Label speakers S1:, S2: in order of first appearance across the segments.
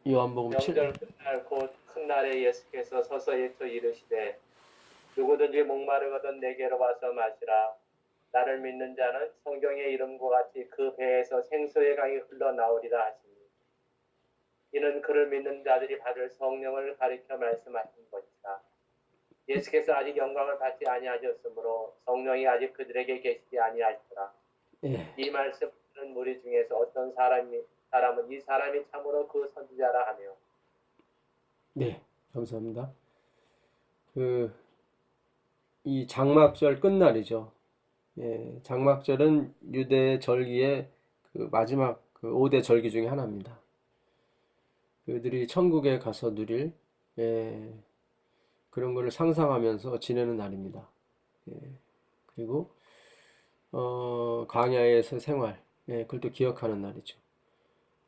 S1: 요한복음 7.
S2: 명절 끝날 곧 큰 날에 예수께서 서서 외쳐 이르시되 누구든지 목마르거든 내게로 와서 마시라. 나를 믿는 자는 성경의 이름과 같이 그 배에서 생수의 강이 흘러나오리라 하시니 이는 그를 믿는 자들이 받을 성령을 가리켜 말씀하신 것이다. 예수께서 아직 영광을 받지 아니하셨으므로 성령이 아직 그들에게 계시지 아니하시더라.
S1: 예.
S2: 이 말씀을 듣는 무리 중에서 어떤 사람은 이 사람이 참으로 그 선지자라 하며.
S1: 네, 감사합니다. 이 장막절 끝날이죠. 예, 장막절은 유대 절기의 그 마지막 그 5대 절기 중에 하나입니다. 그들이 천국에 가서 누릴, 예, 그런 거를 상상하면서 지내는 날입니다. 예, 그리고 광야에서 생활, 예, 그걸 또 기억하는 날이죠.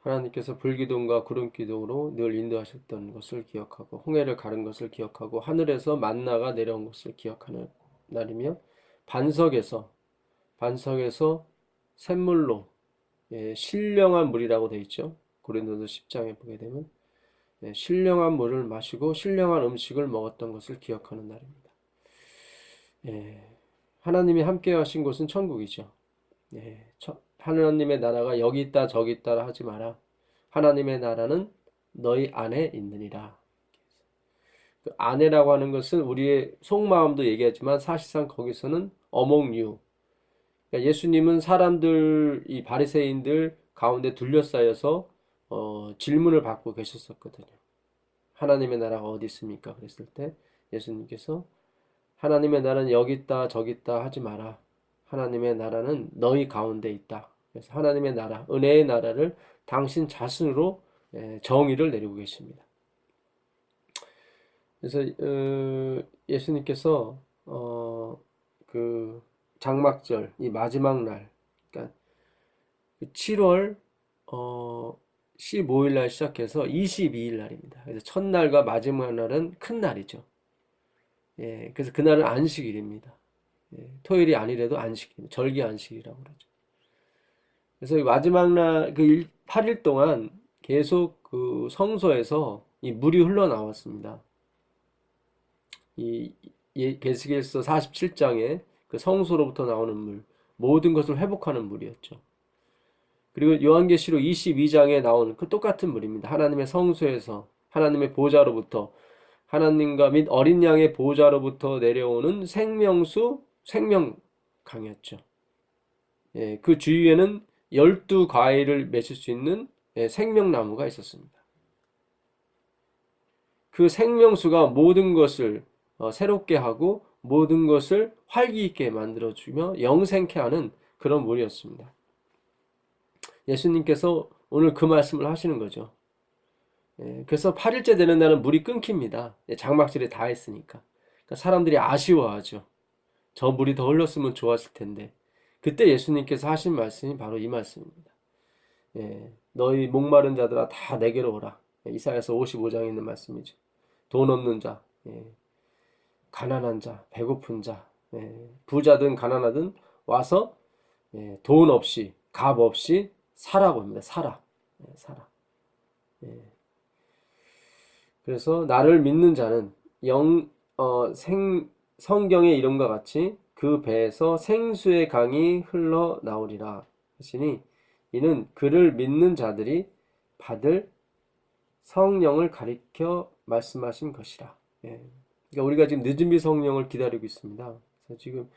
S1: 하나님께서 불기둥과 구름기둥으로 늘 인도하셨던 것을 기억하고 홍해를 가른 것을 기억하고 하늘에서 만나가 내려온 것을 기억하는 날이며 반석에서 샘물로, 예, 신령한 물이라고 되어 있죠. 고린도서 10장에 보게 되면, 예, 신령한 물을 마시고 신령한 음식을 먹었던 것을 기억하는 날입니다. 예, 하나님이 함께 하신 곳은 천국이죠. 예, 하나님의 나라가 여기 있다 저기 있다 하지 마라. 하나님의 나라는 너희 안에 있느니라. 그 안에라고 하는 것은 우리의 속마음도 얘기하지만 사실상 거기서는 among you. 그러니까 예수님은 사람들, 이 바리새인들 가운데 둘러싸여서 질문을 받고 계셨었거든요. 하나님의 나라가 어디 있습니까? 그랬을 때 예수님께서 하나님의 나라는 여기 있다 저기 있다 하지 마라. 하나님의 나라는 너희 가운데 있다. 그래서 하나님의 나라, 은혜의 나라를 당신 자신으로 정의를 내리고 계십니다. 그래서 예수님께서 그 장막절 이 마지막 날, 그러니까 7월 15일 날 시작해서 22일 날입니다. 그래서 첫날과 마지막 날은 큰 날이죠. 예, 그래서 그날은 안식일입니다. 예, 토요일이 아니래도 안식입니다. 절기 안식이라고 그러죠. 그래서 마지막 날 그 8일 동안 계속 그 성소에서 이 물이 흘러나왔습니다. 이 계시록서 47장에 그 성소로부터 나오는 물, 모든 것을 회복하는 물이었죠. 그리고 요한계시록 22장에 나오는 그 똑같은 물입니다. 하나님의 성소에서 하나님의 보좌로부터 하나님과 및 어린 양의 보좌로부터 내려오는 생명수, 생명강이었죠. 예, 그 주위에는 12과일을 맺을 수 있는, 예, 생명나무가 있었습니다. 그 생명수가 모든 것을 새롭게 하고 모든 것을 활기 있게 만들어주며 영생케 하는 그런 물이었습니다. 예수님께서 오늘 그 말씀을 하시는 거죠. 예, 그래서 8일째 되는 날은 물이 끊깁니다. 예, 장막절에 다 했으니까. 그러니까 사람들이 아쉬워하죠. 저 물이 더 흘렀으면 좋았을 텐데. 그때 예수님께서 하신 말씀이 바로 이 말씀입니다. 예, 너희 목마른 자들아 다 내게로 오라. 예, 이사야서 55장에 있는 말씀이죠. 돈 없는 자, 예, 가난한 자, 배고픈 자, 예, 부자든 가난하든 와서, 예, 돈 없이 값 없이 사라고 합니다. 사라. 예, 사라. 예. 그래서 나를 믿는 자는 성경의 이름과 같이 그 배에서 생수의 강이 흘러나오리라 하시니 이는 그를 믿는 자들이 받을 성령을 가리켜 말씀하신 것이라. 예. 그러니까 우리가 지금 늦은비 성령을 기다리고 있습니다. 그래서 지금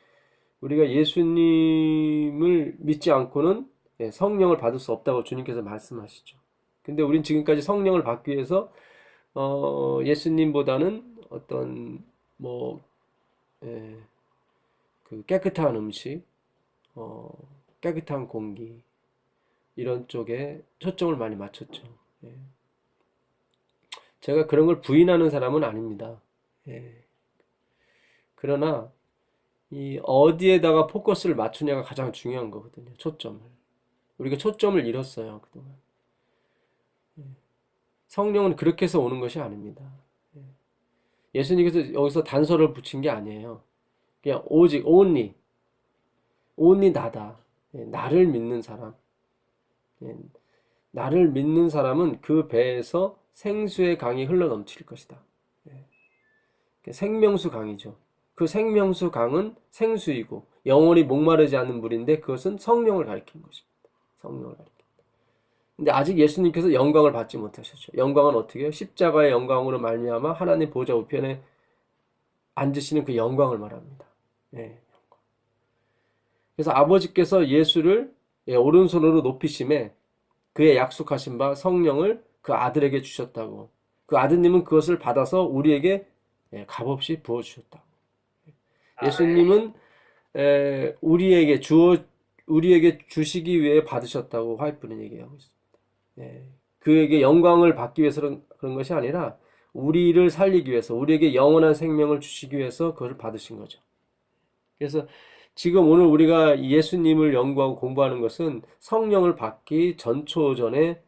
S1: 우리가 예수님을 믿지 않고는, 예, 성령을 받을 수 없다고 주님께서 말씀하시죠. 근데 우린 지금까지 성령을 받기 위해서 예수님보다는 어떤 뭐, 예, 그 깨끗한 음식, 깨끗한 공기 이런 쪽에 초점을 많이 맞췄죠. 예. 제가 그런 걸 부인하는 사람은 아닙니다. 예. 그러나 이 어디에다가 포커스를 맞추냐가 가장 중요한 거거든요. 초점을. 우리가 초점을 잃었어요, 그동안. 성령은 그렇게 해서 오는 것이 아닙니다. 예수님께서 여기서 단서를 붙인 게 아니에요. 그냥 오직 only 나다. 나를 믿는 사람. 나를 믿는 사람은 그 배에서 생수의 강이 흘러 넘칠 것이다. 생명수 강이죠. 그 생명수 강은 생수이고 영원히 목마르지 않는 물인데 그것은 성령을 가리키는 것입니다. 성령을 가리킵니다. 근데 아직 예수님께서 영광을 받지 못하셨죠. 영광은 어떻게 해요? 십자가의 영광으로 말미암아 하나님 보좌 우편에 앉으시는 그 영광을 말합니다. 예. 그래서 아버지께서 예수를 오른손으로 높이심에 그의 약속하신 바 성령을 그 아들에게 주셨다고. 그 아드님은 그것을 받아서 우리에게 값없이 부어주셨다고. 예수님은 우리에게 주시기 위해 받으셨다고 화이트는 얘기하고 있습니다. 그에게 영광을 받기 위해서 그런 것이 아니라 우리를 살리기 위해서, 우리에게 영원한 생명을 주시기 위해서 그것을 받으신 거죠. 그래서 지금 오늘 우리가 예수님을 연구하고 공부하는 것은 성령을 받기 전초전의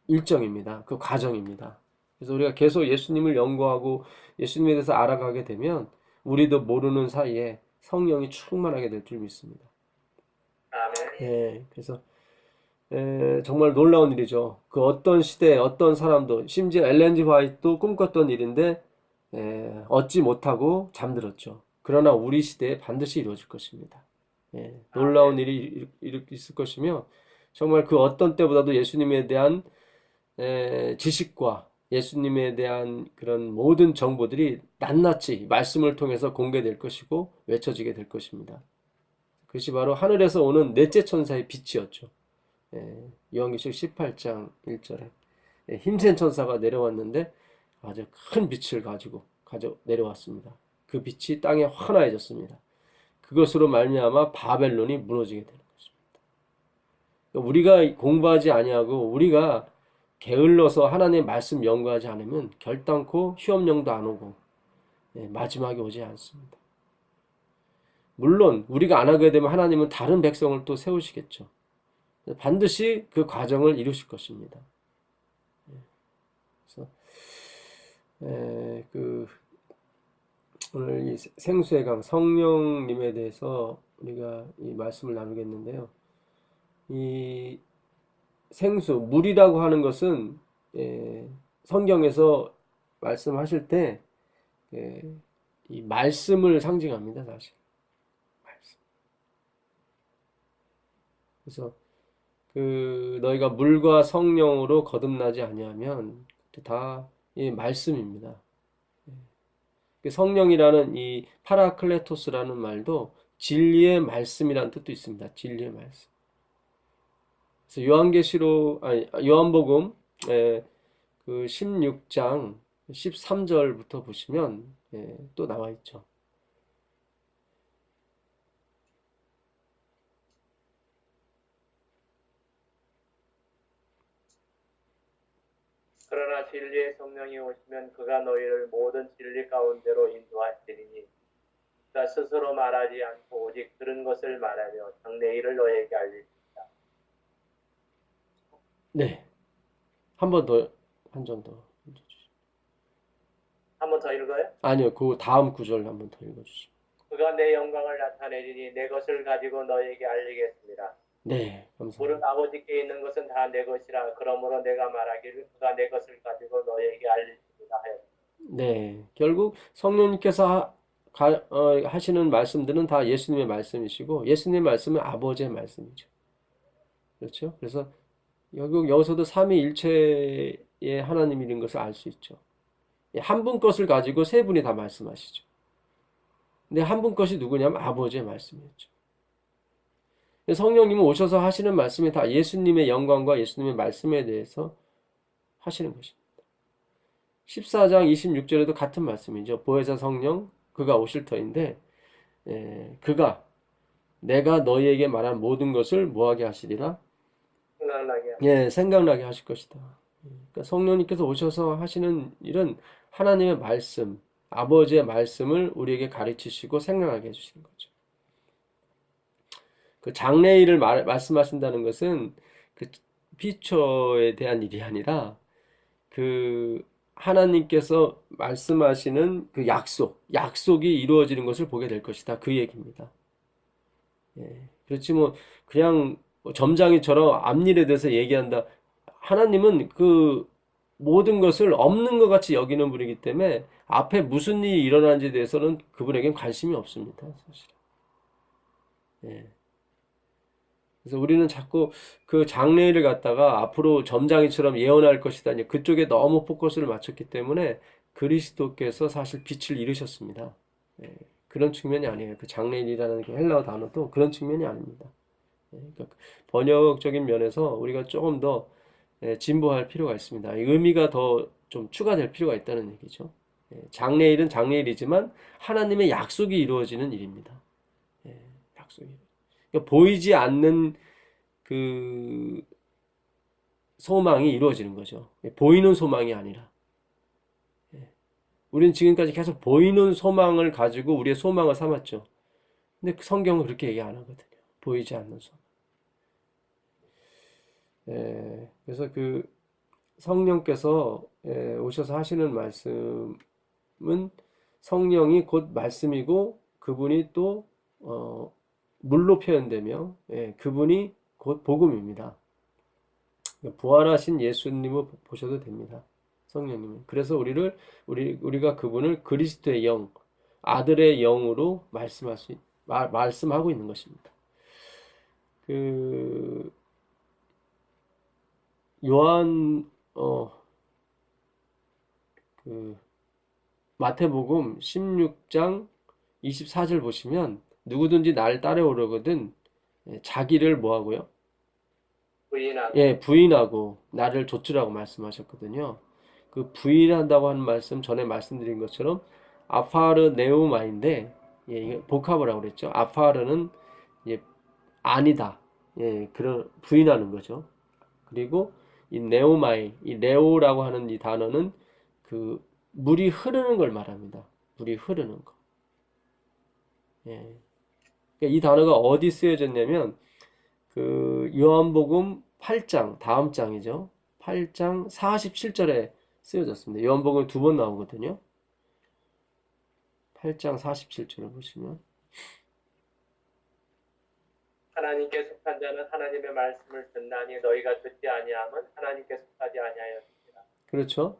S1: 일정입니다. 그 과정입니다. 그래서 우리가 계속 예수님을 연구하고 예수님에 대해서 알아가게 되면 우리도 모르는 사이에 성령이 충만하게 될 줄 믿습니다. 그래서 정말 놀라운 일이죠. 그 어떤 시대에 어떤 사람도, 심지어 엘렌 G 화이트도 꿈꿨던 일인데 얻지 못하고 잠들었죠. 그러나 우리 시대에 반드시 이루어질 것입니다. 놀라운 일이 있을 것이며 정말 그 어떤 때보다도 예수님에 대한 지식과 예수님에 대한 그런 모든 정보들이 낱낱이 말씀을 통해서 공개될 것이고 외쳐지게 될 것입니다. 그것이 바로 하늘에서 오는 넷째 천사의 빛이었죠. 요한계시록 18장 1절에 힘센 천사가 내려왔는데 아주 큰 빛을 가지고 내려왔습니다. 그 빛이 땅에 환하해졌습니다. 그것으로 말미암아 바벨론이 무너지게 되는 것입니다. 우리가 공부하지 아니하고 우리가 게을러서 하나님의 말씀 연구하지 않으면 결단코 휴업령도 안 오고 마지막에 오지 않습니다. 물론 우리가 안 하게 되면 하나님은 다른 백성을 또 세우시겠죠. 반드시 그 과정을 이루실 것입니다. 그래서 오늘 이 생수의 강 성령님에 대해서 우리가 이 말씀을 나누겠는데요. 이 생수, 물이라고 하는 것은 성경에서 말씀하실 때 이 말씀을 상징합니다, 사실. 말씀. 그래서 너희가 물과 성령으로 거듭나지 아니하면 다 이 말씀입니다. 성령이라는 이 파라클레토스라는 말도 진리의 말씀이라는 뜻도 있습니다. 진리의 말씀. 그래서 요한복음 그 16장 13절부터 보시면 또 나와 있죠.
S2: 그러나 진리의 성령이 오시면 그가 너희를 모든 진리 가운데로 인도하시리니 그가 스스로 말하지 않고 오직 들은 것을 말하며 장래 일을 너희에게 알리리라.
S1: 네. 한 번 더, 한 점 더 읽어주시죠.
S2: 한 번 더 읽어요?
S1: 아니요, 그 다음 구절 한 번 더 읽어주시죠.
S2: 그가 내 영광을 나타내리니 내 것을 가지고 너희에게 알리겠습니다.
S1: 네, 감사합니다.
S2: 물은 아버지께 있는 것은 다 내 것이라. 그러므로 내가 말하기를 그가 내 것을 가지고 너희에게 알리리라 하였다.
S1: 네, 결국 성령님께서 하시는 말씀들은 다 예수님의 말씀이시고 예수님의 말씀은 아버지의 말씀이죠. 그렇죠? 그래서 여기서도 삼위일체의 하나님인 것을 알 수 있죠. 한 분 것을 가지고 세 분이 다 말씀하시죠. 근데 한 분 것이 누구냐면 아버지의 말씀이었죠. 성령님은 오셔서 하시는 말씀이 다 예수님의 영광과 예수님의 말씀에 대해서 하시는 것입니다. 14장 26절에도 같은 말씀이죠. 보혜사 성령 그가 오실 터인데 그가 내가 너희에게 말한 모든 것을 뭐하게 하시리라? 생각나게 하실 것이다. 그러니까 성령님께서 오셔서 하시는 일은 하나님의 말씀, 아버지의 말씀을 우리에게 가르치시고 생각나게 해주시는 거죠. 그 장래일을 말씀하신다는 것은 그 피처에 대한 일이 아니라 그 하나님께서 말씀하시는 그 약속이 이루어지는 것을 보게 될 것이다. 그 얘기입니다. 그렇지 그냥 점장이처럼 앞일에 대해서 얘기한다. 하나님은 그 모든 것을 없는 것 같이 여기는 분이기 때문에 앞에 무슨 일이 일어나는지에 대해서는 그분에겐 관심이 없습니다. 사실. 예. 그래서 우리는 자꾸 그 장래일을 갖다가 앞으로 점장이처럼 예언할 것이다. 이제 그쪽에 너무 포커스를 맞췄기 때문에 그리스도께서 사실 빛을 잃으셨습니다. 예. 그런 측면이 아니에요. 그 장래일이라는 그 헬라어 단어도 그런 측면이 아닙니다. 예. 그러니까 번역적인 면에서 우리가 조금 더 진보할 필요가 있습니다. 의미가 더 좀 추가될 필요가 있다는 얘기죠. 장래일은 장래일이지만 하나님의 약속이 이루어지는 일입니다. 약속이. 그러니까 보이지 않는 그 소망이 이루어지는 거죠. 보이는 소망이 아니라. 우리는 지금까지 계속 보이는 소망을 가지고 우리의 소망을 삼았죠. 근데 성경은 그렇게 얘기 안 하거든요. 보이지 않는 소망. 그래서 그 성령께서 오셔서 하시는 말씀은 성령이 곧 말씀이고 그분이 또 물로 표현되며 그분이 곧 복음입니다. 부활하신 예수님을 보셔도 됩니다. 성령님은. 그래서 우리가 그분을 그리스도의 영, 아들의 영으로 말씀하고 있는 것입니다. 그 요한 그 마태복음 16장 24절 보시면 누구든지 나를 따라오려거든 자기를 뭐하고요?
S2: 부인하고
S1: 부인하고 나를 좇으라고 말씀하셨거든요. 그 부인한다고 하는 말씀 전에 말씀드린 것처럼 아파르 네오마인데 이게 복합어라고 그랬죠. 아파르는 아니다. 그런 부인하는 거죠. 그리고 이 네오마이, 이 네오라고 하는 이 단어는 그 물이 흐르는 걸 말합니다. 물이 흐르는 거. 그러니까 이 단어가 어디 쓰여졌냐면 그 요한복음 8장 다음 장이죠. 8장 47절에 쓰여졌습니다. 요한복음 두 번 나오거든요. 8장 47절을 보시면
S2: 하나님께 속한 자는 하나님의 말씀을 듣나니 너희가 듣지 아니함은 하나님께 속하지 아니하였습니다.
S1: 그렇죠.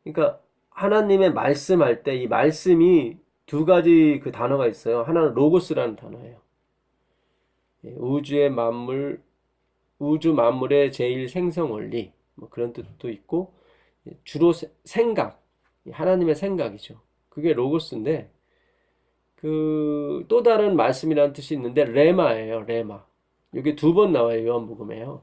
S1: 그러니까 하나님의 말씀할 때 이 말씀이 두 가지 그 단어가 있어요. 하나는 로고스라는 단어예요. 우주의 만물, 우주 만물의 제일 생성 원리 뭐 그런 뜻도 있고 주로 생각, 하나님의 생각이죠. 그게 로고스인데 그 또 다른 말씀이라는 뜻이 있는데 레마예요. 레마. 여기 두 번 나와요. 요한복음에요.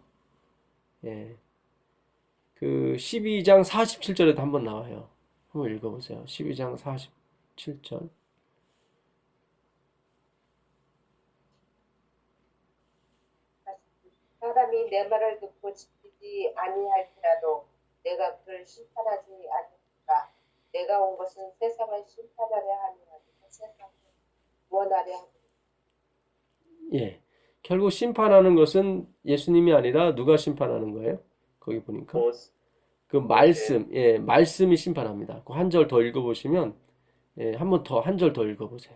S1: 그 12장 47절에도 한 번 나와요. 한번 읽어보세요. 12장 47절.
S3: 사람이 내 말을 듣고 지키지 아니할지라도 내가 그를 심판하지 아니하리라. 내가 온 것은 세상을 심판하려 함이 아니고 세상을 구원하려 함이라.
S1: 결국 심판하는 것은 예수님이 아니라 누가 심판하는 거예요? 거기 보니까 그 말씀, 말씀이 심판합니다. 그 한 절 더 읽어보시면 한번 더 한 절 더 읽어보세요.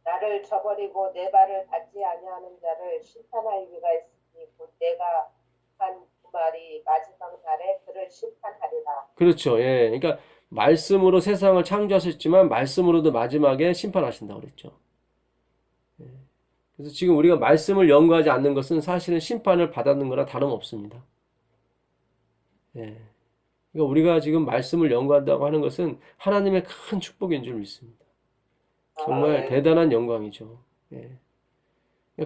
S3: 나를 저버리고 내 말을 받지 아니하는 자를 심판할 이유가 있으니 곧 내가 한 그 말이 마지막 날에 그를 심판하리라.
S1: 그렇죠. 그러니까 말씀으로 세상을 창조하셨지만 말씀으로도 마지막에 심판하신다고 그랬죠. 그래서 지금 우리가 말씀을 연구하지 않는 것은 사실은 심판을 받았는 거나 다름없습니다. 그러니까 우리가 지금 말씀을 연구한다고 하는 것은 하나님의 큰 축복인 줄 믿습니다. 정말 대단한 영광이죠.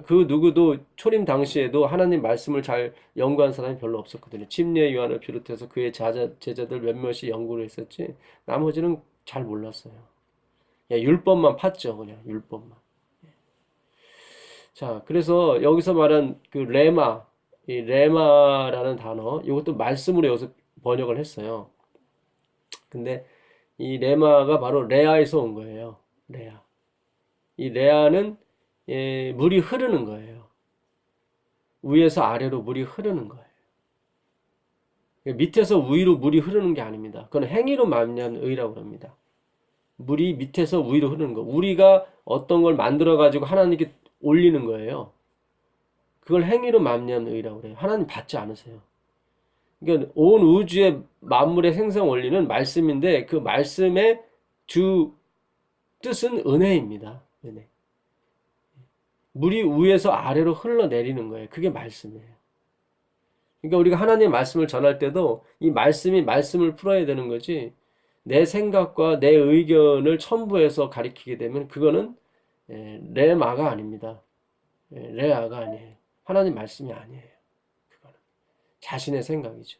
S1: 그 누구도 초림 당시에도 하나님 말씀을 잘 연구한 사람이 별로 없었거든요. 침례 요한을 비롯해서 그의 제자들 몇몇이 연구를 했었지 나머지는 잘 몰랐어요. 율법만 팠죠. 그냥 율법만. 자, 그래서 여기서 말한 그 레마, 이 레마라는 단어, 이것도 말씀으로 여기서 번역을 했어요. 근데 이 레마가 바로 레아에서 온 거예요. 레아. 이 레아는 물이 흐르는 거예요. 위에서 아래로 물이 흐르는 거예요. 밑에서 위로 물이 흐르는 게 아닙니다. 그건 행위로 말미암은 의라고 합니다. 물이 밑에서 위로 흐르는 거. 우리가 어떤 걸 만들어 가지고 하나님께 올리는 거예요. 그걸 행위로 말미암은 의라고 그래요. 하나님 받지 않으세요. 그러니까 온 우주의 만물의 생성 원리는 말씀인데 그 말씀의 주 뜻은 은혜입니다. 은혜. 물이 위에서 아래로 흘러내리는 거예요. 그게 말씀이에요. 그러니까 우리가 하나님의 말씀을 전할 때도 이 말씀이 말씀을 풀어야 되는 거지, 내 생각과 내 의견을 첨부해서 가리키게 되면 그거는 레마가 아닙니다. 레아가 아니에요. 하나님 말씀이 아니에요. 그거는 자신의 생각이죠.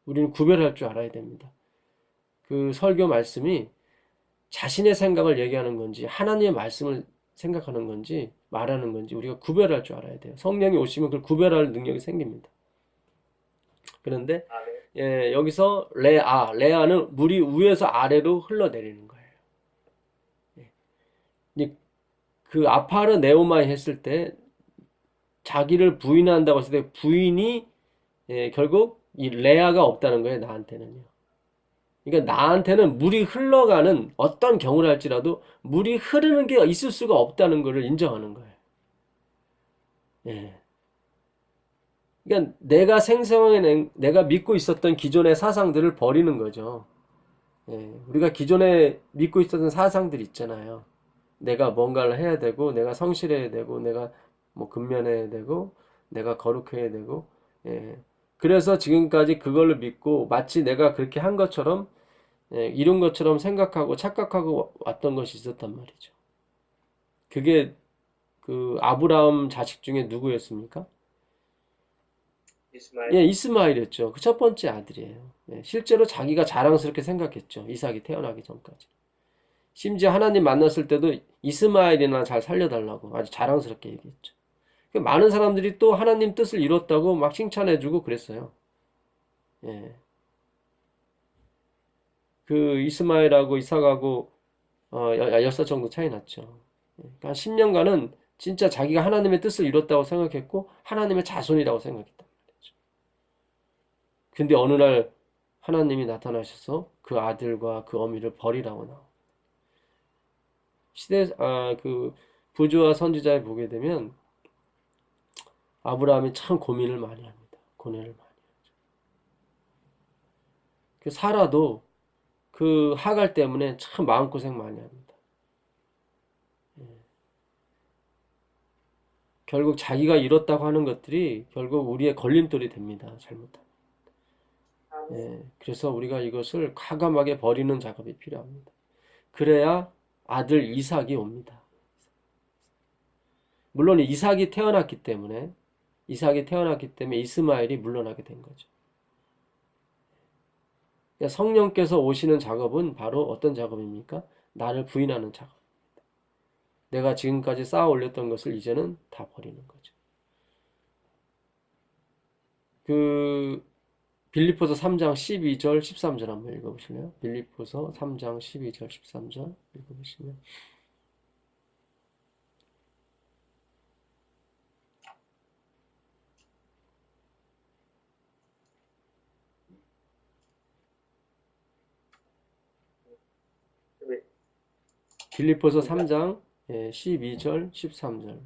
S1: 우리는 구별할 줄 알아야 됩니다. 그 설교 말씀이 자신의 생각을 얘기하는 건지 하나님의 말씀을 생각하는 건지 말하는 건지 우리가 구별할 줄 알아야 돼요. 성령이 오시면 그걸 구별할 능력이 생깁니다. 그런데
S2: 아멘.
S1: 여기서 레아는 물이 위에서 아래로 흘러내리는 거예요. 그 아파르 네오마이 했을 때 자기를 부인한다고 했을 때 부인이 결국 이 레아가 없다는 거예요. 나한테는요. 그러니까 나한테는 물이 흘러가는 어떤 경우를 할지라도 물이 흐르는 게 있을 수가 없다는 것을 인정하는 거예요. 예. 그러니까 내가 생성해낸, 내가 믿고 있었던 기존의 사상들을 버리는 거죠. 예. 우리가 기존에 믿고 있었던 사상들 있잖아요. 내가 뭔가를 해야 되고, 내가 성실해야 되고, 내가 뭐 근면해야 되고, 내가 거룩해야 되고, 예. 그래서 지금까지 그걸로 믿고 마치 내가 그렇게 한 것처럼 이룬 것처럼 생각하고 착각하고 왔던 것이 있었단 말이죠. 그게 그 아브라함 자식 중에 누구였습니까?
S2: 이스마엘.
S1: 예, 이스마일이었죠. 그 첫 번째 아들이에요. 실제로 자기가 자랑스럽게 생각했죠. 이삭이 태어나기 전까지. 심지어 하나님 만났을 때도 이스마일이나 잘 살려달라고 아주 자랑스럽게 얘기했죠. 많은 사람들이 또 하나님 뜻을 이뤘다고 막 칭찬해주고 그랬어요. 예. 그 이스마일하고 이삭하고 10살 정도 차이 났죠. 그러니까 10년간은 진짜 자기가 하나님의 뜻을 이뤘다고 생각했고 하나님의 자손이라고 생각했단 말이죠. 근데 어느 날 하나님이 나타나셔서 그 아들과 그 어미를 버리라고 나옵니다. 그 부조와 선지자에 보게 되면 아브라함이 참 고민을 많이 합니다. 고뇌를 많이 하죠. 그 사라도 그 하갈 때문에 참 마음고생 많이 합니다. 결국 자기가 이뤘다고 하는 것들이 결국 우리의 걸림돌이 됩니다. 잘못하면. 그래서 우리가 이것을 과감하게 버리는 작업이 필요합니다. 그래야 아들 이삭이 옵니다. 물론 이삭이 태어났기 때문에 이스마엘이 물러나게 된 거죠. 그러니까 성령께서 오시는 작업은 바로 어떤 작업입니까? 나를 부인하는 작업입니다. 내가 지금까지 쌓아 올렸던 것을 이제는 다 버리는 거죠. 그 빌립보서 3장 12절 13절 한번 읽어보실래요? 빌립보서 3장 12절 13절 읽어보시면 빌립보서 3장 12절 13절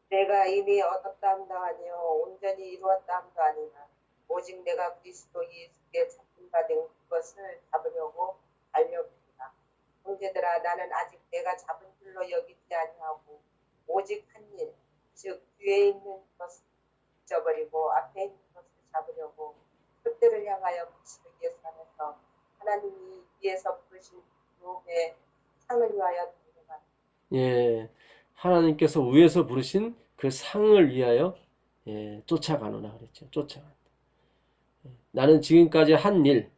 S3: 내가 이미 얻었다 함도 아니요 온전히 이루었다 함도 아니나 오직 내가 그리스도 예수께 잡힌 바 된 그것을 잡으려고 달려옵니다. 형제들아 나는 아직 내가 잡은 줄로 여기지 아니하고 오직 한 일, 즉 뒤에 있는 것을 잊어버리고 앞에 있는 것을 잡으려고 그때를 향하여 그치르기에 산에서 하나님이 위에서 부르신 부름의 상을 위하여 달려간다.
S1: 예, 하나님께서 위에서 부르신 그 상을 위하여 쫓아가노라 그랬죠. 쫓아간다. 나는 지금까지 한 일,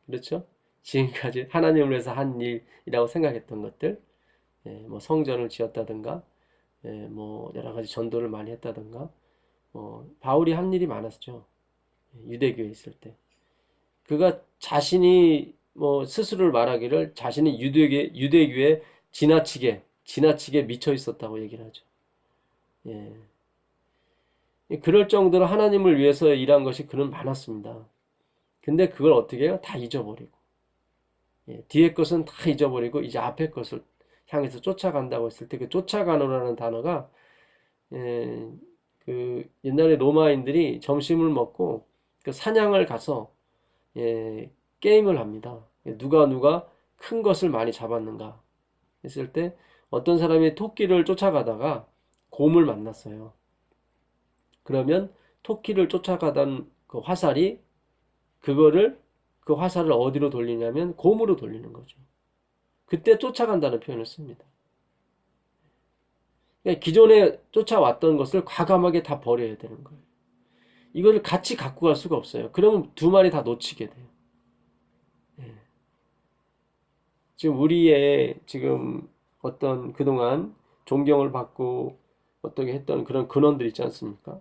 S1: 그렇죠? 지금까지 하나님을 위해서 한 일이라고 생각했던 것들, 뭐 성전을 지었다든가, 뭐 여러 가지 전도를 많이 했다든가, 바울이 한 일이 많았죠. 유대교에 있을 때. 그가 자신이 뭐 스스로를 말하기를 자신이 유대교에 지나치게 미쳐 있었다고 얘기를 하죠. 예. 그럴 정도로 하나님을 위해서 일한 것이 그는 많았습니다. 근데 그걸 어떻게 해요? 다 잊어버리고. 뒤에 것은 다 잊어버리고 이제 앞에 것을 향해서 쫓아간다고 했을 때 그 쫓아가노라는 단어가 그 옛날에 로마인들이 점심을 먹고 그 사냥을 가서 게임을 합니다. 누가 큰 것을 많이 잡았는가 했을 때 어떤 사람이 토끼를 쫓아가다가 곰을 만났어요. 그러면 토끼를 쫓아가던 그 화살이 그 화살을 어디로 돌리냐면 곰으로 돌리는 거죠. 그때 쫓아간다는 표현을 씁니다. 그러니까 기존에 쫓아왔던 것을 과감하게 다 버려야 되는 거예요. 이거를 같이 갖고 갈 수가 없어요. 그러면 두 마리 다 놓치게 돼요. 예. 지금 우리의 지금 어떤 그동안 존경을 받고 어떻게 했던 그런 근원들 있지 않습니까?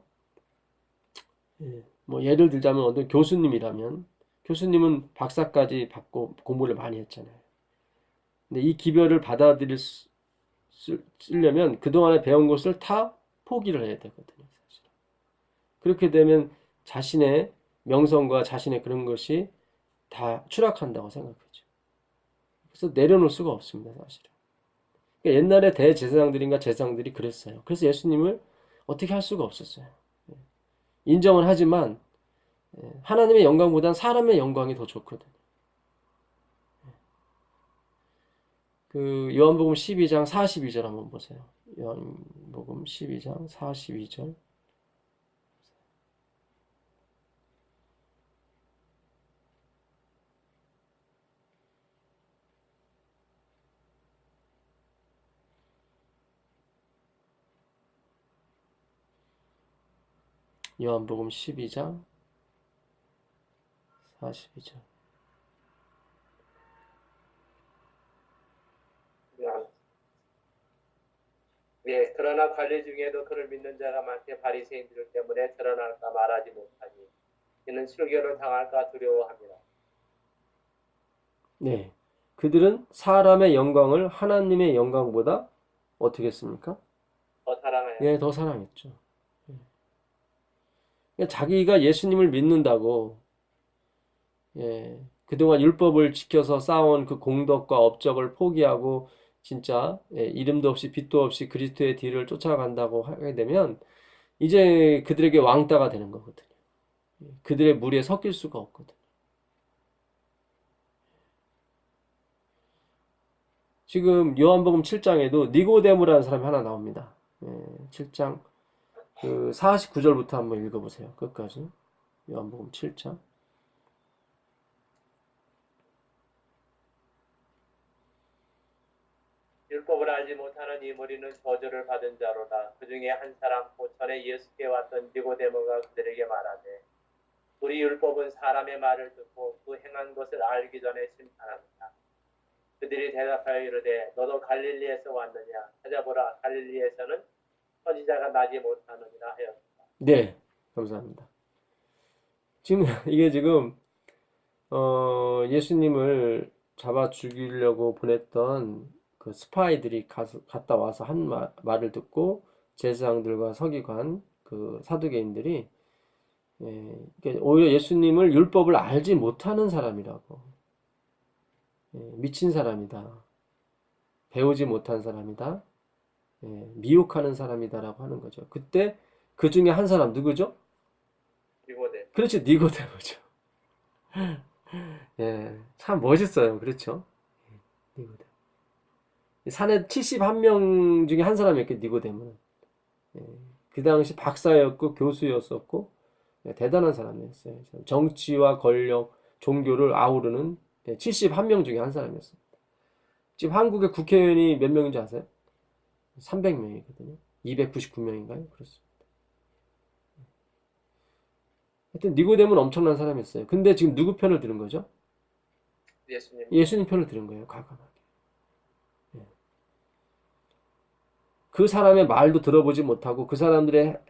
S1: 예. 뭐 예를 들자면 어떤 교수님이라면 교수님은 박사까지 받고 공부를 많이 했잖아요. 근데 이 기별을 쓰려면 그동안에 배운 것을 다 포기를 해야 되거든요, 사실. 그렇게 되면 자신의 명성과 자신의 그런 것이 다 추락한다고 생각하죠. 그래서 내려놓을 수가 없습니다, 사실은. 그러니까 옛날에 대제사장들인가 제사장들이 그랬어요. 그래서 예수님을 어떻게 할 수가 없었어요. 인정은 하지만 하나님의 영광보다는 사람의 영광이 더 좋거든요. 그 요한복음 12장 42절 한번 보세요. 요한복음 12장 42절. 요한복음 12장 42절.
S2: 예, 그러나 관리 중에도 그를 믿는 자가 많게 바리새인들 때문에 드러날까 말하지 못하니 이는 실교를 당할까 두려워합니다.
S1: 네. 그들은 사람의 영광을 하나님의 영광보다 어떻게 했습니까?
S2: 더 사랑하여
S1: 예, 더 사랑했죠. 그러니까 자기가 예수님을 믿는다고 그동안 율법을 지켜서 쌓아온 그 공덕과 업적을 포기하고 진짜 이름도 없이 빛도 없이 그리스도의 뒤를 쫓아간다고 하게 되면 이제 그들에게 왕따가 되는 거거든요. 그들의 무리에 섞일 수가 없거든요. 지금 요한복음 7장에도 니고데모라는 사람이 하나 나옵니다. 7장 그 49절부터 한번 읽어보세요. 끝까지. 요한복음 7장.
S2: 율법을 알지 못하는 이 무리는 저주를 받은 자로다. 그 중에 한 사람 곧 전에 예수께 왔던 니고데모가 그들에게 말하되 우리 율법은 사람의 말을 듣고 그 행한 것을 알기 전에 심판합니다. 그들이 대답하여 이르되 너도 갈릴리에서 왔느냐? 찾아보라 갈릴리에서는 선지자가 나지 못하느니라 하였다.
S1: 네, 감사합니다. 지금 이게 지금 예수님을 잡아 죽이려고 보냈던 그 스파이들이 갔다 와서 한 말을 듣고 제사장들과 서기관 그 사두개인들이 그러니까 오히려 예수님을 율법을 알지 못하는 사람이라고 미친 사람이다, 배우지 못한 사람이다, 미혹하는 사람이다라고 하는 거죠. 그때 그 중에 한 사람 누구죠?
S2: 니고데.
S1: 그렇죠, 니고데모죠. 참 멋있어요. 그렇죠? 니고데모. 산에 71명 중에 한 사람이었겠 니고데모는. 그 당시 박사였고 교수였었고 대단한 사람이었어요. 정치와 권력, 종교를 아우르는 71명 중에 한 사람이었습니다. 지금 한국의 국회의원이 몇 명인지 아세요? 300명이거든요. 299명인가요? 그렇습니다. 하여튼 니고데모는 엄청난 사람이었어요. 근데 지금 누구 편을 들은 거죠? 예수님 편을 들은 거예요. 과감하게. 그 사람의 말도 들어보지 못하고 그 사람의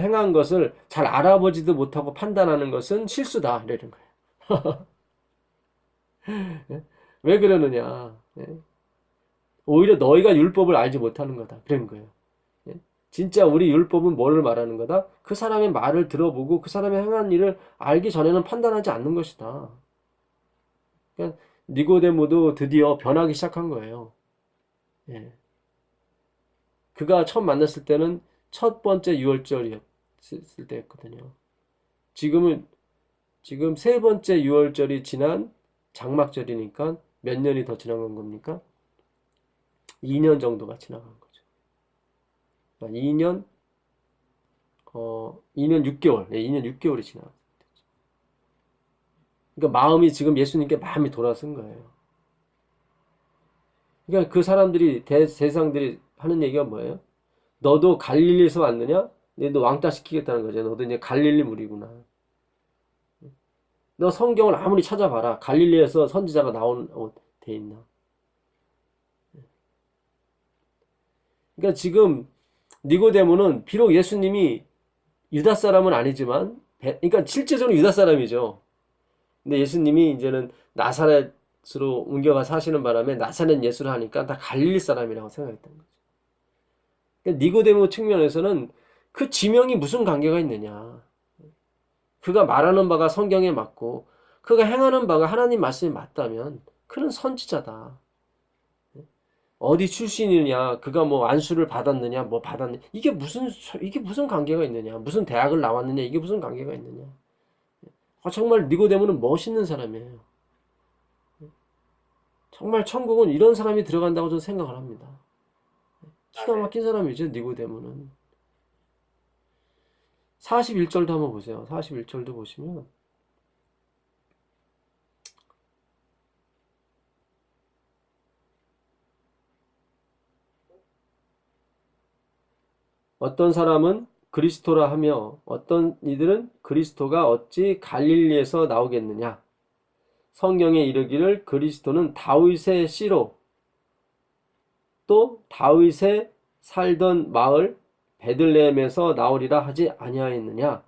S1: 행한 것을 잘 알아보지도 못하고 판단하는 것은 실수다 이러는 거예요. 왜 그러느냐? 오히려 너희가 율법을 알지 못하는 거다. 그런 거예요. 진짜 우리 율법은 뭐를 말하는 거다? 그 사람의 말을 들어보고 그 사람의 행한 일을 알기 전에는 판단하지 않는 것이다. 그러니까 니고데모도 드디어 변하기 시작한 거예요. 그가 처음 만났을 때는 첫 번째 유월절이었을 때였거든요. 지금 세 번째 유월절이 지난 장막절이니까 몇 년이 더 지나간 겁니까? 2년 정도가 지나간 거죠. 2년 2년 6개월, 2년 6개월이 지나간 거죠. 그러니까 마음이 지금 예수님께 마음이 돌아선 거예요. 그러니까 그 사람들이 대상들이 하는 얘기가 뭐예요? 너도 갈릴리에서 왔느냐? 너 왕따 시키겠다는 거죠. 너도 이제 갈릴리 무리구나. 너 성경을 아무리 찾아봐라. 갈릴리에서 선지자가 나온 돼 있나? 그러니까 지금 니고데모는 비록 예수님이 유다 사람은 아니지만, 그러니까 실제적으로 유다 사람이죠. 근데 예수님이 이제는 나사렛으로 옮겨가 사시는 바람에 나사렛 예수를 하니까 다 갈릴리 사람이라고 생각했던 거죠. 그러니까 니고데모 측면에서는 그 지명이 무슨 관계가 있느냐. 그가 말하는 바가 성경에 맞고 그가 행하는 바가 하나님 말씀에 맞다면 그는 선지자다. 어디 출신이냐, 그가 뭐 안수를 받았느냐, 뭐 받았느냐, 이게 무슨 관계가 있느냐, 무슨 대학을 나왔느냐, 이게 무슨 관계가 있느냐. 정말 니고데모는 멋있는 사람이에요. 정말 천국은 이런 사람이 들어간다고 저는 생각을 합니다. 기가 막힌 사람이죠, 니고데모는. 41절도 한번 보세요. 41절도 보시면 어떤 사람은 그리스도라 하며 어떤 이들은 그리스도가 어찌 갈릴리에서 나오겠느냐. 성경에 이르기를 그리스도는 다윗의 씨로 또 다윗의 살던 마을 베들레헴에서 나오리라 하지 아니하였느냐.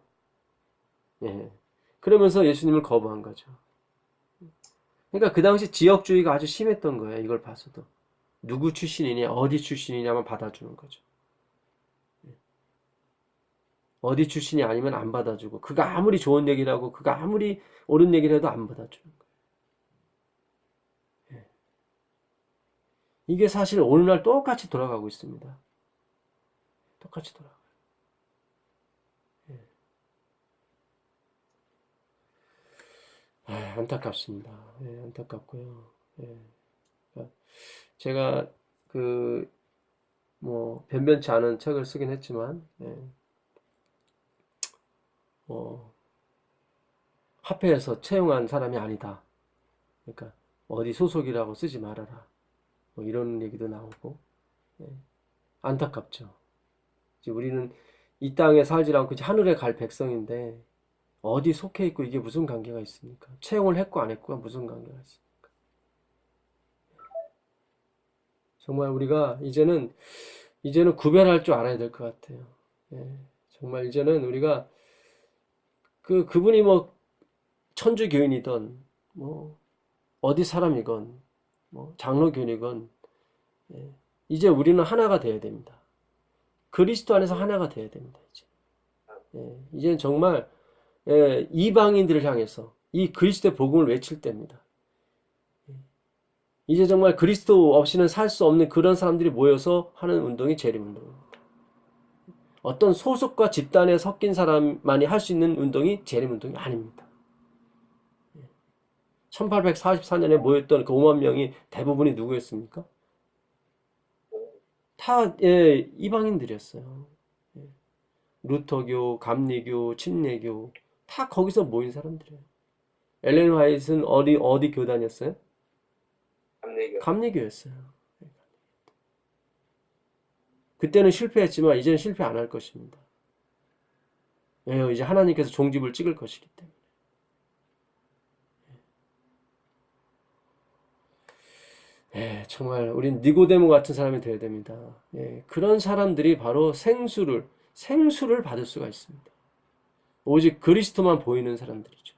S1: 예. 그러면서 예수님을 거부한 거죠. 그러니까 그 당시 지역주의가 아주 심했던 거예요. 이걸 봐서도. 누구 출신이냐, 어디 출신이냐만 받아주는 거죠. 어디 출신이 아니면 안 받아주고, 그가 아무리 좋은 얘기를 하고 그가 아무리 옳은 얘기를 해도 안 받아주는 거예요. 예. 이게 사실 오늘날 똑같이 돌아가고 있습니다. 똑같이 돌아가요. 예. 안타깝습니다. 예, 안타깝고요. 예. 제가 변변치 않은 책을 쓰긴 했지만, 예. 화폐에서 채용한 사람이 아니다. 그러니까 어디 소속이라고 쓰지 말아라. 뭐 이런 얘기도 나오고. 예. 안타깝죠. 우리는 이 땅에 살지 않고 이제 하늘에 갈 백성인데 어디 속해 있고 이게 무슨 관계가 있습니까? 채용을 했고 안 했고가 무슨 관계가 있습니까? 정말 우리가 이제는 구별할 줄 알아야 될 것 같아요. 예. 정말 이제는 우리가 그분이 뭐 천주교인이든 뭐 어디 사람이건 뭐 장로교인이건, 예. 이제 우리는 하나가 되어야 됩니다. 그리스도 안에서 하나가 되어야 됩니다. 이제는 정말, 예, 이방인들을 향해서 이 그리스도의 복음을 외칠 때입니다. 이제 정말 그리스도 없이는 살 수 없는 그런 사람들이 모여서 하는 운동이 재림운동입니다. 어떤 소속과 집단에 섞인 사람만이 할 수 있는 운동이 재림운동이 아닙니다. 1844년에 모였던 그 5만 명이 대부분이 누구였습니까? 다, 예, 이방인들이었어요. 예. 루터교, 감리교, 침례교 다 거기서 모인 사람들이에요. 엘렌 화이트는 어디 교단이었어요? 감리교였어요. 그때는 실패했지만 이제는 실패 안 할 것입니다. 왜요? 이제 하나님께서 종집을 찍을 것이기 때문에. 예, 정말 우린 니고데모 같은 사람이 되어야 됩니다. 예, 그런 사람들이 바로 생수를 받을 수가 있습니다. 오직 그리스도만 보이는 사람들이죠.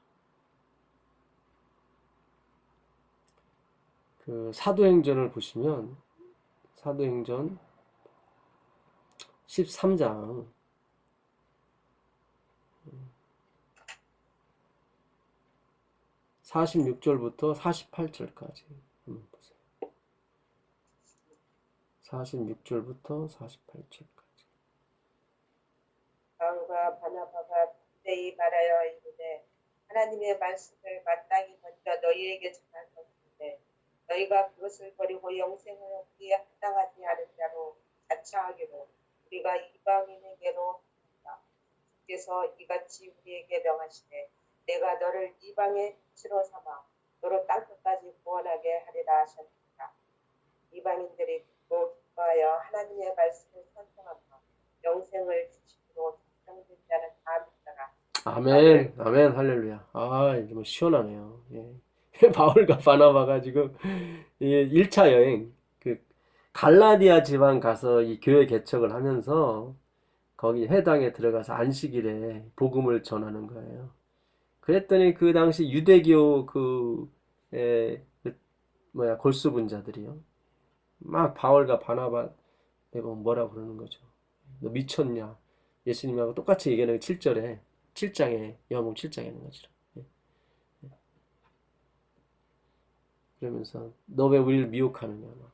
S1: 사도행전을 보시면 사도행전 13장 46절부터 48절까지 한번 보세요. 46절부터 48절까지.
S3: 담대히 말하여 이르되 하나님의 말씀을 마땅히 먼저 너희에게 전하였는데 너희가 그것을 버리고 영생을 얻기에 합당하지 않은 자로 자처하기로 우리가 이방인에게로 한다. 주께서 이같이 우리에게 명하시되 내가 너를 이방의 빛으로 삼아 너로 땅끝까지 구원하게 하리라 하셨다. 이방인들이 듣고 기뻐하여 하나님의 말씀을 선성하며 영생을 주시기로 작정된 자는 다 믿더라.
S1: 아멘, 아멘, 할렐루야. 아, 이제 뭐 시원하네요. 예. 바울과 바나바가 지금 1차 여행, 그 갈라디아 지방 가서 이 교회 개척을 하면서 거기 해당에 들어가서 안식일에 복음을 전하는 거예요. 그랬더니 그 당시 유대교 골수분자들이요. 막 바울과 바나바 내가 뭐라고 그러는 거죠. 너 미쳤냐? 예수님하고 똑같이 얘기하는 7절에 7장에 요한복음 7장에 있는 것처럼. 그러면서 너 왜 우리를 미혹하느냐. 막.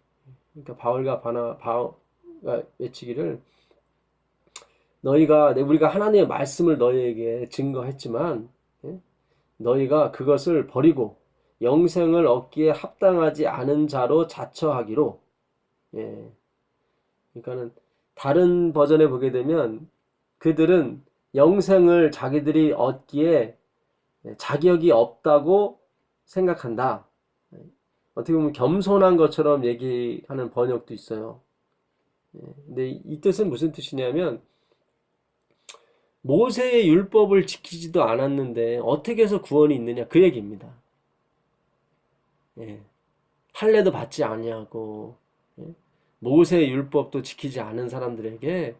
S1: 그러니까 바울과 바나바가 외치기를 우리가 하나님의 말씀을 너희에게 증거했지만 너희가 그것을 버리고 영생을 얻기에 합당하지 않은 자로 자처하기로. 예. 그러니까는 다른 버전에 보게 되면 그들은 영생을 자기들이 얻기에 자격이 없다고 생각한다. 어떻게 보면 겸손한 것처럼 얘기하는 번역도 있어요. 근데 이 뜻은 무슨 뜻이냐면 모세의 율법을 지키지도 않았는데 어떻게 해서 구원이 있느냐 그 얘기입니다. 할례도 받지 아니하고 모세의 율법도 지키지 않은 사람들에게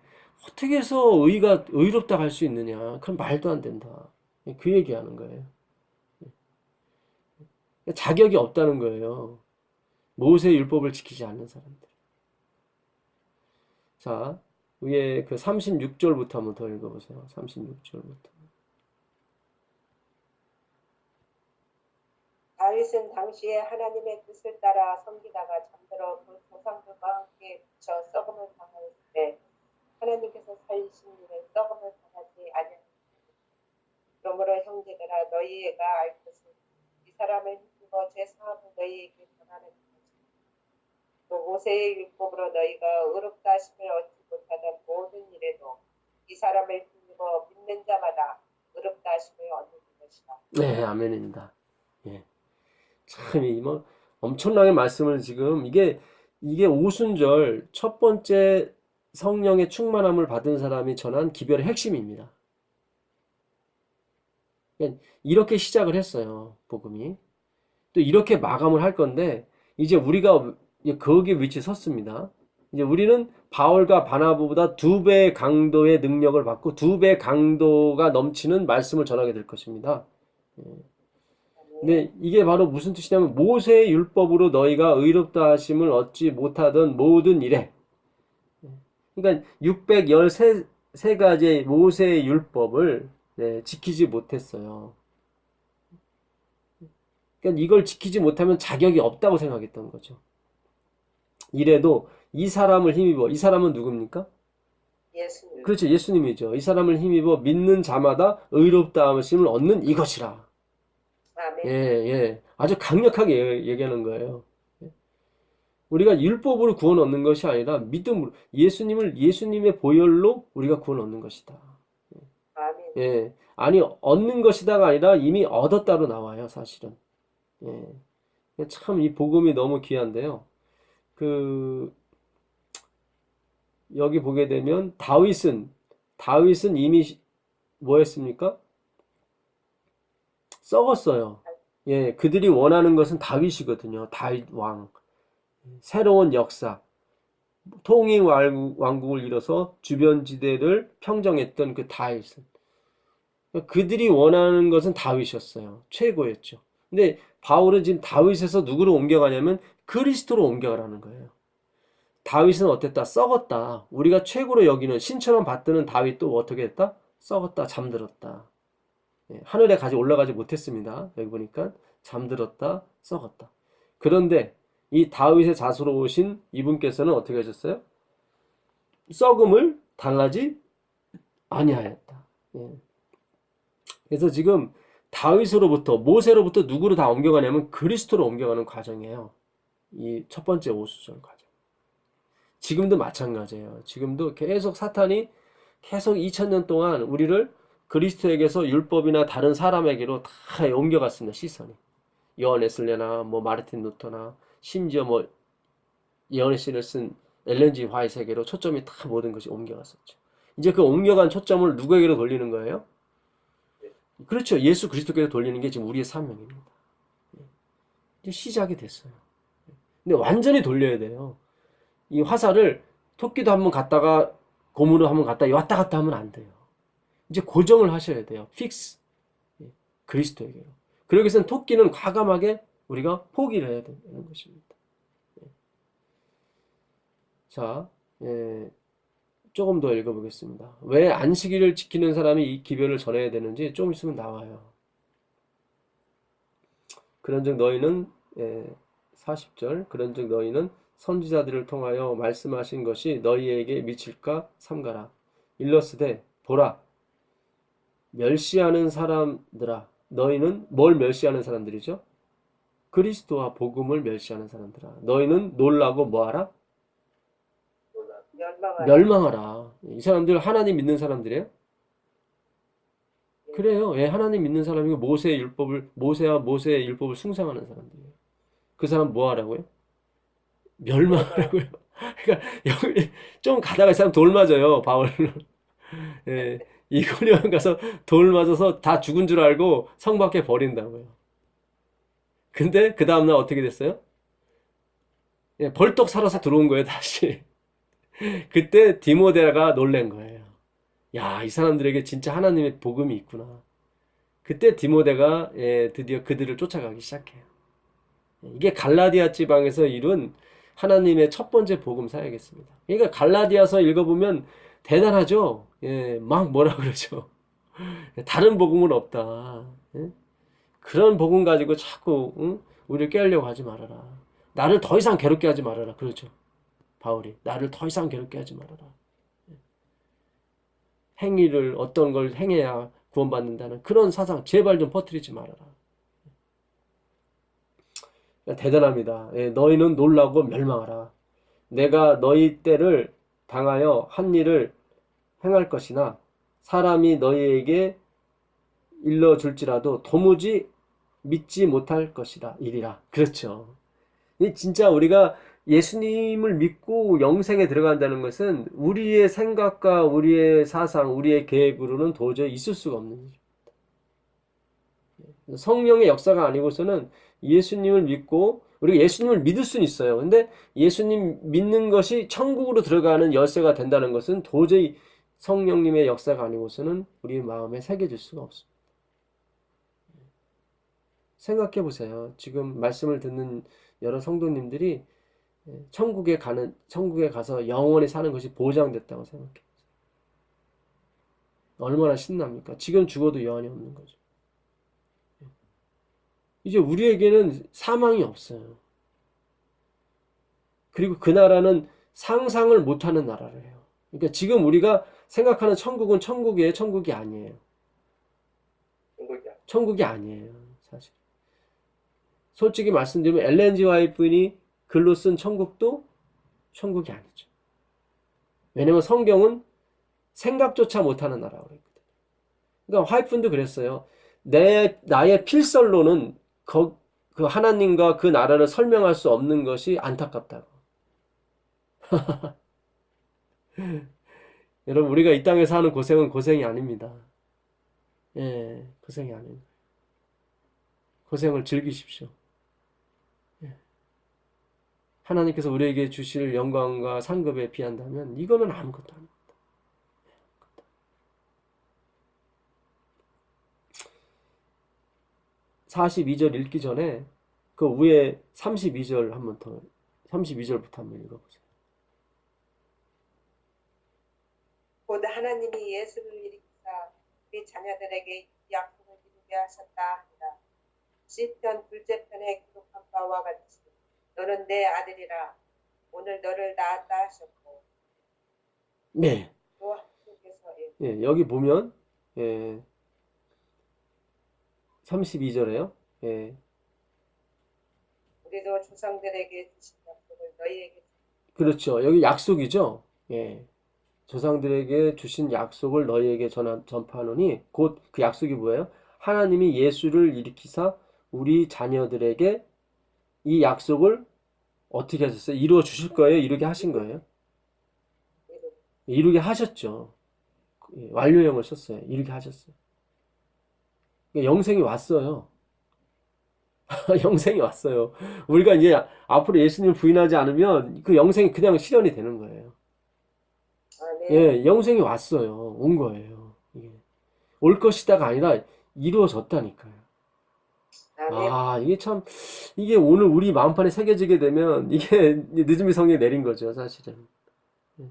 S1: 어떻게 해서 의롭다 할 수 있느냐? 그건 말도 안 된다. 그 얘기하는 거예요. 자격이 없다는 거예요. 모세의 율법을 지키지 않는 사람들. 자, 위에 그 36절부터 한번 더 읽어보세요. 36절부터.
S3: 다윗은 당시에 하나님의 뜻을 따라 섬기다가 잠들어 그 조상들과 함께 미쳐 썩음을 당하였을 때 하나님께서 살리신 이는 썩음을 당하지 아니하였다. 그러므로 형제들아 너희가 알 것은 이 사람을 힘입어 제 사함을 너희에게 전하는 것이다. 또 모세의 율법으로 너희가 의롭다 하심을 얻지 못하던 모든 일에도 이 사람을 힘입어 믿는 자마다 의롭다 하심을 얻는 것이다.
S1: 네, 아멘입니다. 예. 참, 뭐 엄청나게 말씀을 지금 이게 오순절 첫 번째 성령의 충만함을 받은 사람이 전한 기별의 핵심입니다. 이렇게 시작을 했어요, 복음이. 또 이렇게 마감을 할 건데 이제 우리가 거기에 위치에 섰습니다. 이제 우리는 바울과 바나바보다 2배 강도의 능력을 받고 2배 강도가 넘치는 말씀을 전하게 될 것입니다. 근데 이게 바로 무슨 뜻이냐면 모세의 율법으로 너희가 의롭다 하심을 얻지 못하던 모든 일에, 그러니까 613가지의 모세의 율법을 지키지 못했어요. 그러니까 이걸 지키지 못하면 자격이 없다고 생각했던 거죠. 이래도 이 사람을 힘입어, 이 사람은 누굽니까?
S3: 예수님.
S1: 그렇죠, 예수님이죠. 이 사람을 힘입어 믿는 자마다 의롭다 하심을 얻는 이것이라.
S3: 아멘.
S1: 예. 아주 강력하게 얘기하는 거예요. 우리가 율법으로 구원 얻는 것이 아니라 믿음으로 예수님의 보혈로 우리가 구원 얻는 것이다.
S3: 아멘.
S1: 예. 아니 얻는 것이다가 아니라 이미 얻었다로 나와요, 사실은. 예. 참 이 복음이 너무 귀한데요. 여기 보게 되면 다윗은 이미 뭐 했습니까? 썩었어요. 예, 그들이 원하는 것은 다윗이거든요. 다윗 왕. 새로운 역사. 통일 왕국을 이뤄서 주변 지대를 평정했던 그 다윗은. 그들이 원하는 것은 다윗이었어요. 최고였죠. 근데 바울은 지금 다윗에서 누구로 옮겨가냐면 그리스도로 옮겨가라는 거예요. 다윗은 어땠다? 썩었다. 우리가 최고로 여기는 신처럼 받드는 다윗도 어떻게 했다? 썩었다. 잠들었다. 하늘에 올라가지 못했습니다. 여기 보니까 잠들었다, 썩었다. 그런데 이 다윗의 자수로 오신 이분께서는 어떻게 하셨어요? 썩음을 당하지 아니하였다. 그래서 지금 다윗으로부터 모세로부터 누구로 다 옮겨가냐면 그리스도로 옮겨가는 과정이에요. 이 첫 번째 오수절 과정. 지금도 마찬가지예요. 지금도 계속 사탄이 계속 2000년 동안 우리를 그리스도에게서 율법이나 다른 사람에게로 다 옮겨갔습니다. 시선이. 요한 웨슬레나 뭐 마르틴 루터나 심지어 뭐 예언의 쓴 엘렌 G 화이트에게로 초점이 다 모든 것이 옮겨갔었죠. 이제 그 옮겨간 초점을 누구에게로 돌리는 거예요? 그렇죠. 예수 그리스도께로 돌리는 게 지금 우리의 사명입니다. 이제 시작이 됐어요. 근데 완전히 돌려야 돼요. 이 화살을 토끼도 한번 갔다가 고무로 한번 갔다 왔다 갔다 하면 안 돼요. 이제 고정을 하셔야 돼요. 픽스. 그리스도에게로. 그러기 위해서는 토끼는 과감하게 우리가 포기를 해야 되는 것입니다. 자, 조금 더 읽어보겠습니다. 왜 안식일을 지키는 사람이 이 기별을 전해야 되는지 좀 있으면 나와요. 그런즉 너희는 40절 그런즉 너희는 선지자들을 통하여 말씀하신 것이 너희에게 미칠까 삼가라. 일러스되 보라 멸시하는 사람들아 너희는 뭘 멸시하는 사람들이죠? 그리스도와 복음을 멸시하는 사람들아 너희는 놀라고 뭐하라?
S3: 멸망하라.
S1: 멸망하라. 이 사람들 하나님 믿는 사람들이에요? 그래요. 예, 하나님 믿는 사람이고 모세와 모세의 율법을 숭상하는 사람들이에요. 그 사람 뭐 하라고요? 멸망하라고요. 그러니까 여기 좀 가다가 이 사람 돌 맞아요. 바울은. 예, 이고령 가서 돌 맞아서 다 죽은 줄 알고 성 밖에 버린다고요. 근데 그 다음날 어떻게 됐어요? 예, 벌떡 살아서 들어온 거예요, 다시. 그때 디모데가 놀란 거예요. 야, 이 사람들에게 진짜 하나님의 복음이 있구나. 그때 디모데가 드디어 그들을 쫓아가기 시작해요. 이게 갈라디아 지방에서 이룬 하나님의 첫 번째 복음 사역이었습니다. 그러니까 갈라디아서 읽어보면 대단하죠. 예, 막 뭐라 그러죠. 다른 복음은 없다. 예? 그런 복음 가지고 자꾸 응? 우리를 깨우려고 하지 말아라. 나를 더 이상 괴롭게 하지 말아라. 그러죠. 바울이 나를 더 이상 괴롭게 하지 말아라. 행위를 어떤 걸 행해야 구원받는다는 그런 사상 제발 좀 퍼뜨리지 말아라. 대단합니다. 예, 너희는 놀라고 멸망하라. 내가 너희 때를 당하여 한 일을 행할 것이나 사람이 너희에게 일러줄지라도 도무지 믿지 못할 것이라 일이라. 그렇죠. 진짜 우리가 예수님을 믿고 영생에 들어간다는 것은 우리의 생각과 우리의 사상, 우리의 계획으로는 도저히 있을 수가 없는 일입니다. 성령의 역사가 아니고서는 예수님을 믿고 우리가 예수님을 믿을 수는 있어요. 근데 예수님 믿는 것이 천국으로 들어가는 열쇠가 된다는 것은 도저히 성령님의 역사가 아니고서는 우리 마음에 새겨질 수가 없습니다. 생각해 보세요. 지금 말씀을 듣는 여러 성도님들이 천국에 가서 영원히 사는 것이 보장됐다고 생각해 보세요. 얼마나 신납니까? 지금 죽어도 여한이 없는 거죠. 이제 우리에게는 사망이 없어요. 그리고 그 나라는 상상을 못하는 나라래요. 그러니까 지금 우리가 생각하는 천국은 천국이에요? 천국이 아니에요? 천국이 아니에요. 사실. 솔직히 말씀드리면 엘렌 G 화이트분이 글로 쓴 천국도 천국이 아니죠. 왜냐면 성경은 생각조차 못하는 나라고 그랬거든요. 그러니까 화이트분도 그랬어요. 나의 필설로는 그 하나님과 그 나라를 설명할 수 없는 것이 안타깝다고. 여러분 우리가 이 땅에서 하는 고생은 고생이 아닙니다. 예, 고생이 아닙니다. 고생을 즐기십시오. 예. 하나님께서 우리에게 주실 영광과 상급에 비한다면 이거는 아무것도 아닙니다. 42절 읽기 전에 그 위에 32절 한번 더 32절부터 한번 읽어보세요.
S3: 곧 하나님이 예수를 일으키사 우리 자녀들에게 이 약속을 이루게 하셨다 하니라. 시편 둘째 편에 기록한 바와 같이 너는 내 아들이라 오늘 너를 낳았다 하셨고.
S1: 네.
S3: 또 하나님께서
S1: 예, 여기 보면 32절에요. 예.
S3: 우리도 조상들에게 주신 약속을 너희에게
S1: 그렇죠. 여기 약속이죠. 예. 조상들에게 주신 약속을 너희에게 전파하노니 곧 그 약속이 뭐예요? 하나님이 예수를 일으키사 우리 자녀들에게 이 약속을 어떻게 하셨어요? 이루어 주실 거예요? 이루게 하신 거예요?
S3: 이루고
S1: 이루게 하셨죠. 예, 완료형을 썼어요. 이루게 하셨어요. 그러니까 영생이 왔어요. 영생이 왔어요. 우리가 이제 앞으로 예수님을 부인하지 않으면 그 영생이 그냥 실현이 되는 거예요.
S3: 아멘.
S1: 예, 영생이 왔어요. 온 거예요. 이게. 올 것이다가 아니라 이루어졌다니까요.
S3: 아멘.
S1: 아, 이게 참, 이게 오늘 우리 마음판에 새겨지게 되면 이게 늦음이 성령이 내린 거죠, 사실은. 예.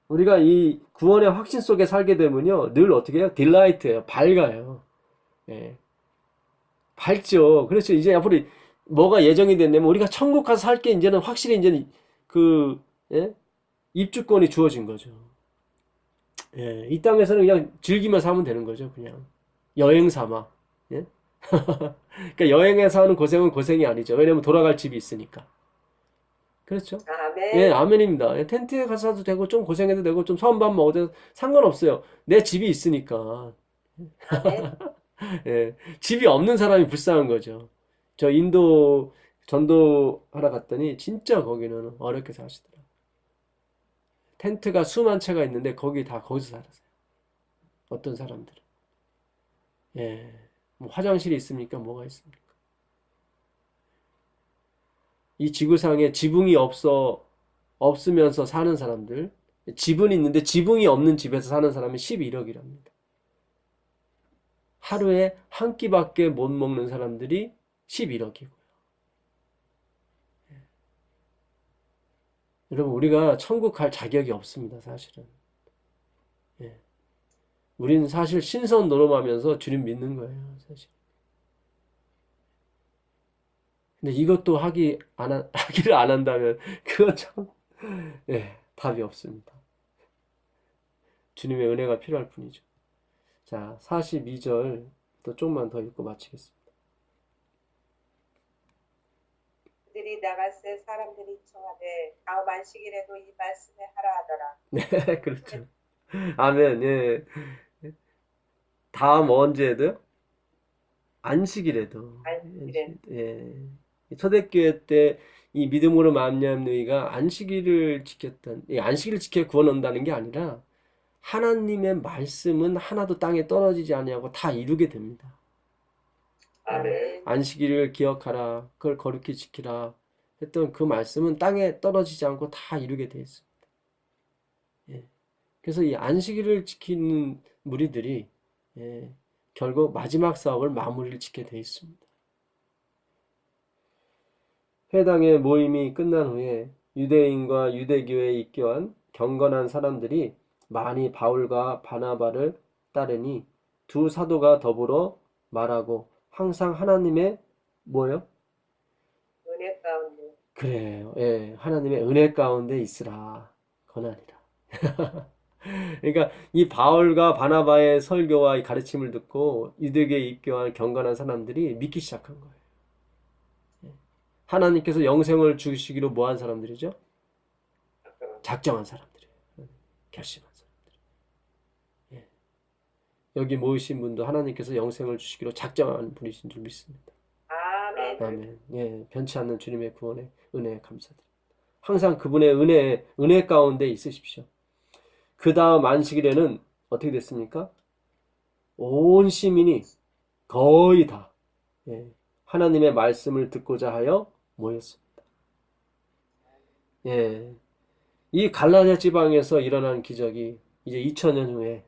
S1: 우리가 이 구원의 확신 속에 살게 되면요, 늘 어떻게 해요? 딜라이트예요. 밝아요. 예. 밝죠. 그렇죠. 이제 앞으로 뭐가 예정이 됐냐면 우리가 천국 가서 살 게 이제는 확실히 이제 그, 예? 입주권이 주어진 거죠. 예, 이 땅에서는 그냥 즐기면서 하면 되는 거죠, 그냥. 여행 삼아. 예? 그러니까 여행에서 하는 고생은 고생이 아니죠. 왜냐면 돌아갈 집이 있으니까. 그렇죠? 예,
S3: 아멘.
S1: 아멘입니다. 예, 텐트에 가서도 되고, 좀 고생해도 되고, 좀 서운밥 먹어도 상관없어요. 내 집이 있으니까.
S3: 아멘.
S1: 예, 집이 없는 사람이 불쌍한 거죠. 저 인도 전도 하러 갔더니 진짜 거기는 어렵게 사시더라고요. 텐트가 수만 채가 있는데 거기 다 거기서 살았어요. 어떤 사람들은. 예. 뭐 화장실이 있습니까? 뭐가 있습니까? 이 지구상에 지붕이 없으면서 사는 사람들, 지붕이 있는데 지붕이 없는 집에서 사는 사람이 11억이랍니다. 하루에 한 끼밖에 못 먹는 사람들이 11억이고요. 여러분, 우리가 천국 갈 자격이 없습니다, 사실은. 예. 우리는 사실 신선 노름하면서 주님 믿는 거예요, 사실. 근데 이것도 하기를 안 한다면, 그거 참, 예, 답이 없습니다. 주님의 은혜가 필요할 뿐이죠. 자, 42절 또 조금만 더 읽고 마치겠습니다.
S3: 그들이 나갈새 사람들이 청하되 다음 안식일에도 이 말씀에 하라 하더라.
S1: 네, 그렇죠. 아멘, 예. 다음 언제에도요? 안식일에도.
S3: 안식일에.
S1: 예. 초대교회 때 이 믿음으로 말미암는 너희가 안식일을 지켰던, 이 안식일을 지켜 구원 얻는다는 게 아니라 하나님의 말씀은 하나도 땅에 떨어지지 아니하고 다 이루게 됩니다.
S2: 아멘.
S1: 안식일을 기억하라, 그걸 거룩히 지키라 했던 그 말씀은 땅에 떨어지지 않고 다 이루게 되어 있습니다. 예. 그래서 이 안식일을 지키는 무리들이 예, 결국 마지막 사업을 마무리를 짓게 되어 있습니다. 회당의 모임이 끝난 후에 유대인과 유대교회에 입교한 경건한 사람들이 많이 바울과 바나바를 따르니 두 사도가 더불어 말하고 항상 하나님의 뭐요?
S3: 은혜 가운데.
S1: 그래요. 예, 하나님의 은혜 가운데 있으라. 권하니라. 그러니까 이 바울과 바나바의 설교와 이 가르침을 듣고 유대교에 입교한 경건한 사람들이 믿기 시작한 거예요. 하나님께서 영생을 주시기로 뭐한 사람들이죠? 작정한 사람들이에요. 결심한 사람들. 예. 여기 모이신 분도 하나님께서 영생을 주시기로 작정한 분이신 줄 믿습니다.
S3: 아멘.
S1: 아멘. 예, 변치 않는 주님의 구원의 은혜에 감사드립니다. 항상 그분의 은혜 가운데 있으십시오. 그 다음 안식일에는 어떻게 됐습니까? 온 시민이 거의 다 예, 하나님의 말씀을 듣고자 하여 모였습니다. 예, 이 갈라디아 지방에서 일어난 기적이 이제 2000년 후에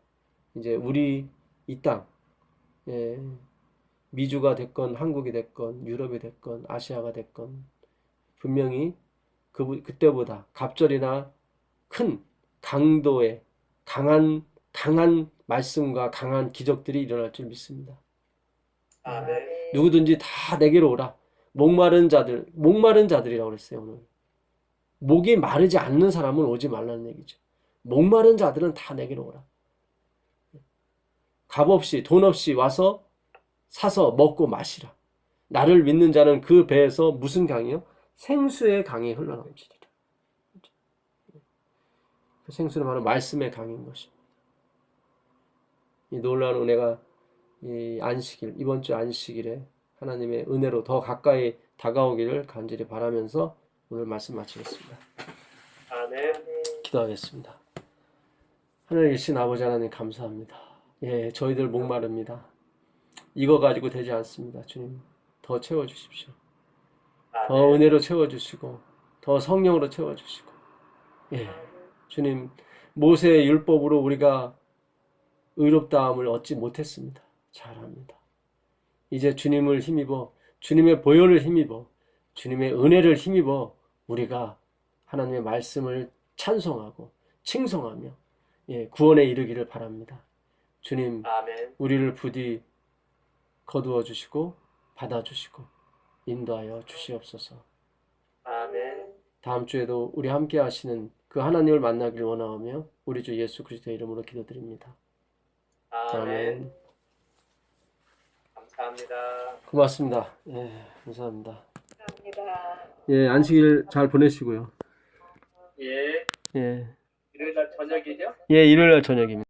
S1: 이제 우리 이 땅, 예, 미주가 됐건 한국이 됐건 유럽이 됐건 아시아가 됐건 분명히 그때보다 갑절이나 큰 강도의 강한 말씀과 강한 기적들이 일어날 줄 믿습니다.
S2: 아멘.
S1: 누구든지 다 내게로 오라. 목마른 자들이라고 그랬어요, 오늘. 목이 마르지 않는 사람은 오지 말라는 얘기죠. 목마른 자들은 다 내게로 오라. 값 없이, 돈 없이 와서 사서 먹고 마시라. 나를 믿는 자는 그 배에서 무슨 강이요? 생수의 강이 흘러넘치리라. 그 생수는 바로 말씀의 강인 것입니다. 이 놀라운 은혜가 이 안식일, 이번 주 안식일에 하나님의 은혜로 더 가까이 다가오기를 간절히 바라면서 오늘 말씀 마치겠습니다.
S2: 아멘.
S1: 기도하겠습니다. 하늘에 계신 아버지 하나님 감사합니다. 예, 저희들 목마릅니다. 이거 가지고 되지 않습니다. 주님, 더 채워주십시오. 더
S2: 아멘.
S1: 은혜로 채워주시고 더 성령으로 채워주시고, 예, 주님, 모세의 율법으로 우리가 의롭다함을 얻지 못했습니다. 잘합니다. 이제 주님을 힘입어, 주님의 보혈을 힘입어, 주님의 은혜를 힘입어 우리가 하나님의 말씀을 찬송하고 칭송하며, 예, 구원에 이르기를 바랍니다. 주님,
S2: 아멘.
S1: 우리를 부디 거두어 주시고 받아주시고 인도하여 주시옵소서.
S2: 아멘.
S1: 다음 주에도 우리 함께 하시는 그 하나님을 만나기를 원하오며 우리 주 예수 그리스도의 이름으로 기도드립니다.
S2: 아멘. 감사합니다.
S1: 고맙습니다. 예, 감사합니다.
S3: 감사합니다.
S1: 예, 안식일 잘 보내시고요.
S2: 예.
S1: 예,
S2: 일요일 날 저녁이죠?
S1: 예, 일요일 날 저녁입니다.